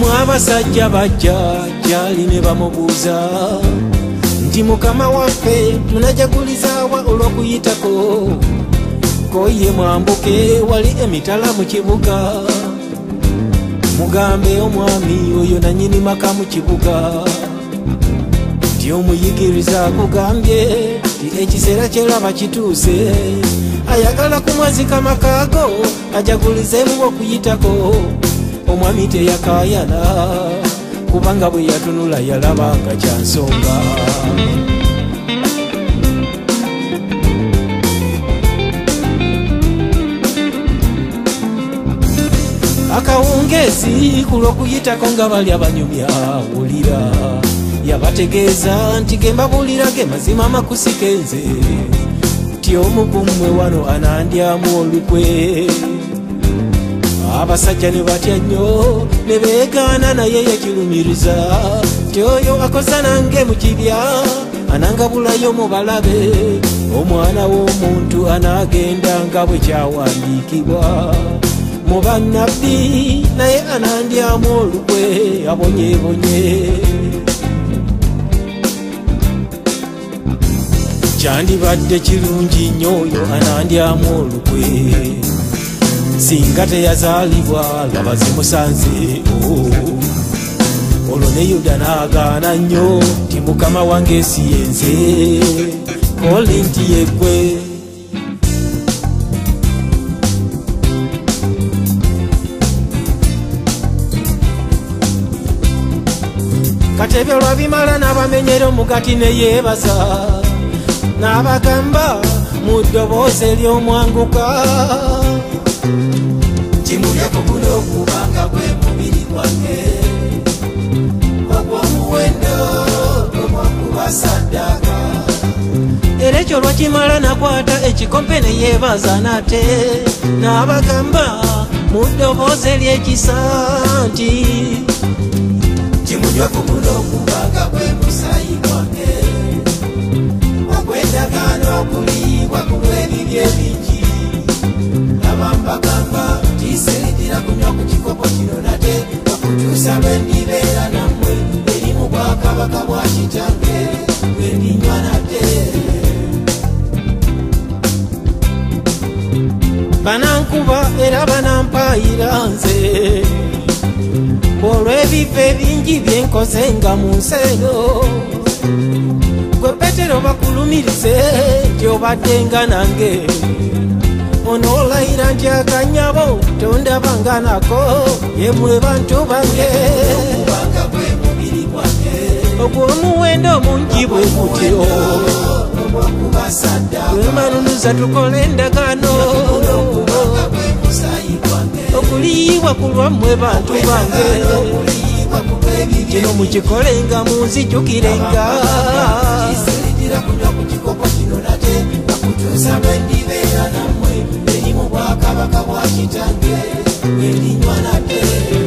Abasajja bajja gyali ne bamubuuza nti mukama waffe tunajagulizaawa olw'okuyitako koye mwambuke wali emitala mu kibuga mugambe omwami oyo nanyini maka mu kibuga nti omuyigiriza akugambye nti ekiseera kyeraba kituuse ayagala kumwazika makaago ajagulizeemu okuyitako omwami teyakayana kubanga bwe yatunula yalabanga kyansonga akawungezi kulw'okuyitako nga bali abanyumya wulira yabategeeza nti gembabulira ge mazima amakusikenze nti omukumwe wano anandyamu olukwe abasajja ne batya nnyo ne beegaana naye yakirumiriza nti oyo akosa nange mu kibya anangabulayo mu balabe omwana w'omuntu anaagenda nga bwe kyawandiikibwa mu bannabbi naye anandyamu olukwe abonyebonye kyandibadde kirungi nnyo oyo anandyamu olukwe singa teyazaalibwa laba zimusanze olwo ne yuda n'agaana nnyo nti mukama wange si yenze koli nti yeggwe katebya olwabimala n'abamenyera omugati ne yeebaza n'abagamba mu ddoboozi ery'omwanguka Timulyako guno kubanga gwe mubiri gwange ogw'omuwendo ogw'okuba saddaaka era ekyo lwakimala nakwata ekikompe ne yeebaza nate n'abagamba mu ddoboozi ery'ekisa nti timulyako guno kubanga gwe musaayi gwange ogw'endagaano okuliibwa ku lw'ebibyo ebingi abambagamba tiseridira kunywa ku kikopo kino nate okutuusa bwe ndibeera nammwe eri mu bwakabaka bwa kitange bwe ndinywa nate banankuba era banampayira nze olw'ebifo ebingi byenkoze nga mu nsi eno gwe Petero bakulumirize nti obaddenga nange onolayira nti akanyabo tondabanga nako yemwe bantu bange ogw'omuwendo mungi bwe gutyo lwemanunuza tukole endagaano okuliibwa ku lwammwe bantu bange kino mukikolenga munzijukirenga kabaka bwa kitange elinywa nate